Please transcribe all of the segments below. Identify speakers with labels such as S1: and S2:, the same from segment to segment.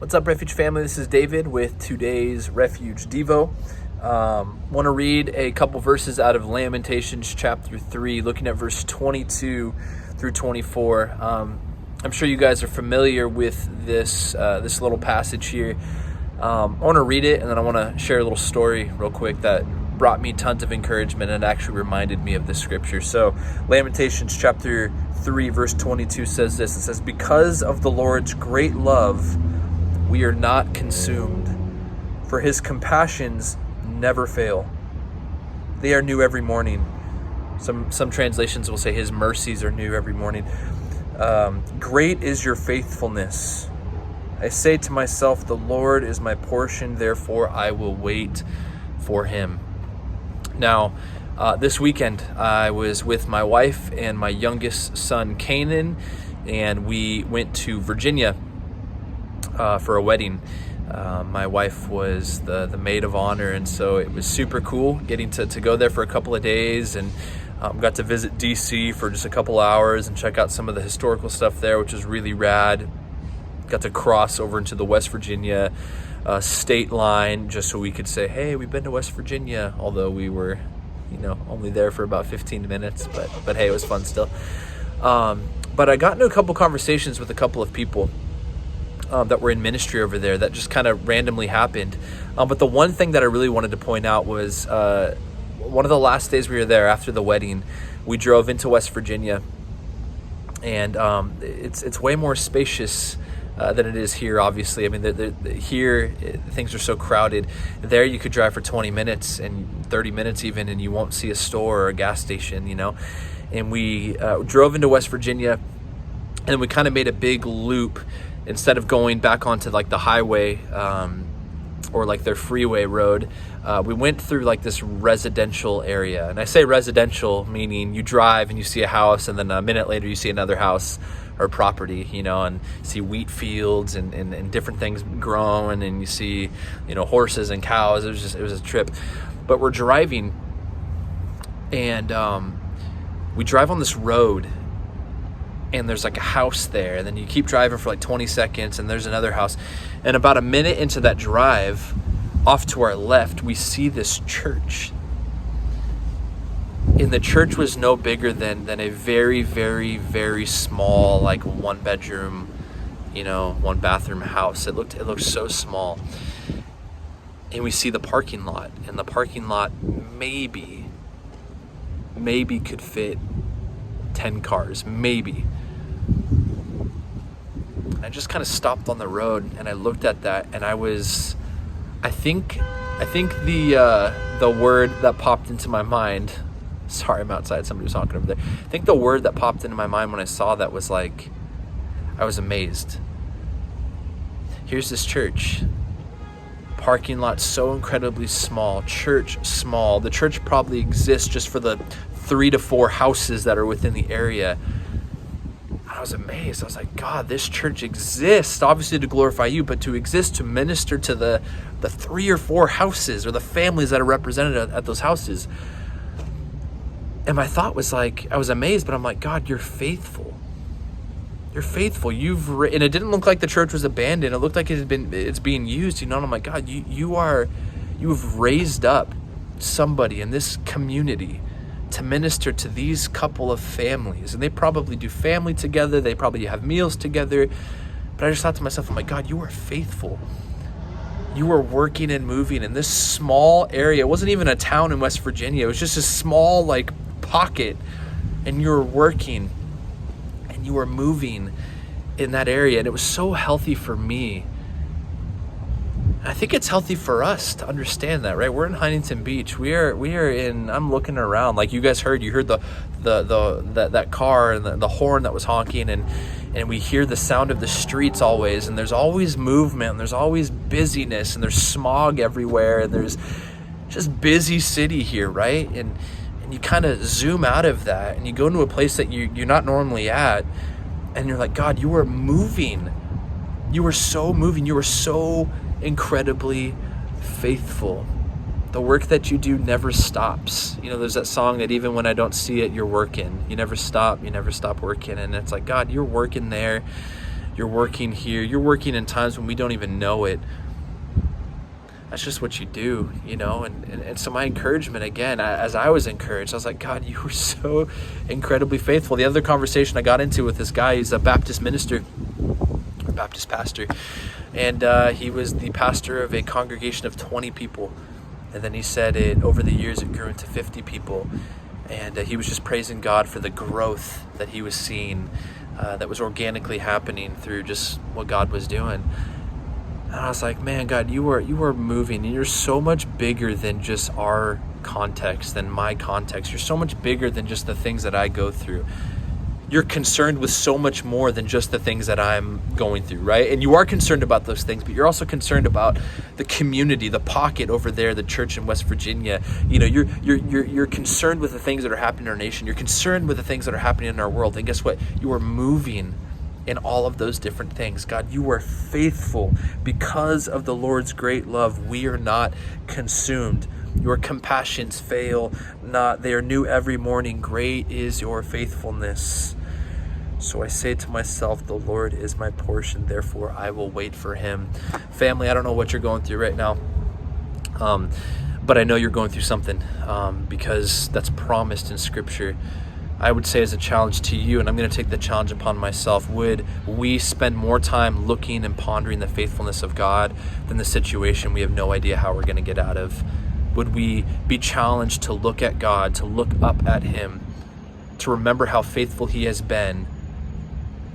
S1: What's up, Refuge family? This is David with today's Refuge Devo. Want to read a couple verses out of Lamentations chapter 3, looking at verse 22 through 24. I'm sure you guys are familiar with this little passage here. I want to read it, and then I want to share a little story real quick that brought me tons of encouragement and actually reminded me of this scripture. So Lamentations chapter 3 verse 22 says this. It says, "Because of the Lord's great love, we are not consumed, for his compassions never fail. They are new every morning." Some translations will say his mercies are new every morning. Great is your faithfulness. I say to myself, the Lord is my portion, therefore I will wait for him. Now, this weekend, I was with my wife and my youngest son, Canaan, and we went to Virginia for a wedding. My wife was the maid of honor, and so it was super cool getting to go there for a couple of days, and got to visit DC for just a couple hours and check out some of the historical stuff there, which was really rad. Got to cross over into the West Virginia state line just so we could say, hey, we've been to West Virginia, although we were, only there for about 15 minutes, but hey, it was fun still. But I got into a couple conversations with a couple of people that were in ministry over there that just kind of randomly happened. But the one thing that I really wanted to point out was one of the last days we were there after the wedding, we drove into West Virginia, and it's way more spacious than it is here, obviously. I mean, here things are so crowded. There you could drive for 20 minutes and 30 minutes even, and you won't see a store or a gas station, And we drove into West Virginia, and we kind of made a big loop. Instead of going back onto like the highway or like their freeway road, we went through like this residential area. And I say residential meaning you drive and you see a house, and then a minute later you see another house or property, and see wheat fields and different things growing, and you see, horses and cows. It was a trip. But we're driving, and we drive on this road, and there's like a house there, and then you keep driving for like 20 seconds, and there's another house. And about a minute into that drive, off to our left, we see this church. And the church was no bigger than a very, very, very small, like one bedroom, one bathroom house. It looked so small. And we see the parking lot, and the parking lot maybe could fit 10 cars, maybe. I just kind of stopped on the road, and I looked at that, and I think the word that popped into my mind, sorry, I'm outside, somebody was talking over there. I think the word that popped into my mind when I saw that was like, I was amazed. Here's this church, parking lot so incredibly small, church small. The church probably exists just for the 3 to 4 houses that are within the area. I was amazed. I was like, God, this church exists, obviously to glorify you, but to exist to minister to the 3 or 4 houses or the families that are represented at those houses. And my thought was like, I was amazed, but I'm like, God, you're faithful. You're faithful. And it didn't look like the church was abandoned. It looked like it's being used, And I'm like, God, you have raised up somebody in this community to minister to these couple of families, and they probably do family together, they probably have meals together. But I just thought to myself, I'm like, God, you are faithful. You are working and moving in this small area. It wasn't even a town in West Virginia. It was just a small like pocket, and you were working and you were moving in that area, and it was so healthy for me. I think it's healthy for us to understand that, right? We're in Huntington Beach. We are in. I'm looking around, like you guys heard. You heard that car and the horn that was honking, and we hear the sound of the streets always. And there's always movement, and there's always busyness, and there's smog everywhere, and there's just busy city here, right? And you kind of zoom out of that, and you go into a place that you're not normally at, and you're like, God, you are moving. You are so moving. You are so incredibly faithful. The work that you do never stops. There's that song that even when I don't see it, you're working. You never stop working. And it's like, God, you're working there. You're working here. You're working in times when we don't even know it. That's just what you do, and so my encouragement, again, as I was encouraged, I was like, God, you were so incredibly faithful. The other conversation I got into with this guy, he's a Baptist minister, or Baptist pastor, and he was the pastor of a congregation of 20 people, and then he said over the years it grew into 50 people, and he was just praising God for the growth that he was seeing, that was organically happening through just what God was doing. And I was like, man, God, you are moving, and you're so much bigger than just our context, than my context. You're so much bigger than just the things that I go through. You're concerned with so much more than just the things that I'm going through, right? And you are concerned about those things, but you're also concerned about the community, the pocket over there, the church in West Virginia. You're concerned with the things that are happening in our nation. You're concerned with the things that are happening in our world. And guess what? You are moving in all of those different things. God, you are faithful. Because of the Lord's great love, we are not consumed. Your compassions fail not. They are new every morning. Great is your faithfulness. So I say to myself, the Lord is my portion, therefore I will wait for him. Family, I don't know what you're going through right now, but I know you're going through something, because that's promised in Scripture. I would say as a challenge to you, and I'm going to take the challenge upon myself, would we spend more time looking and pondering the faithfulness of God than the situation we have no idea how we're going to get out of? Would we be challenged to look at God, to look up at him, to remember how faithful he has been,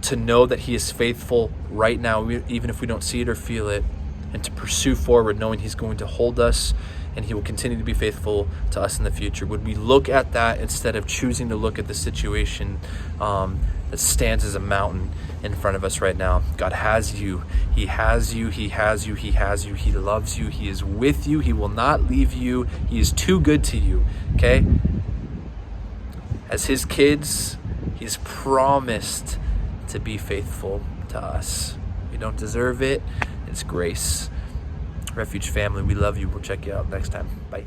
S1: to know that he is faithful right now, even if we don't see it or feel it, and to pursue forward knowing he's going to hold us and he will continue to be faithful to us in the future? Would we look at that instead of choosing to look at the situation that stands as a mountain in front of us right now? God has you. He has you. He has you. He has you. He loves you. He is with you. He will not leave you. He is too good to you, okay? As his kids, he's promised to be faithful to us. We don't deserve it. It's grace. Refuge family, we love you. We'll check you out next time. Bye.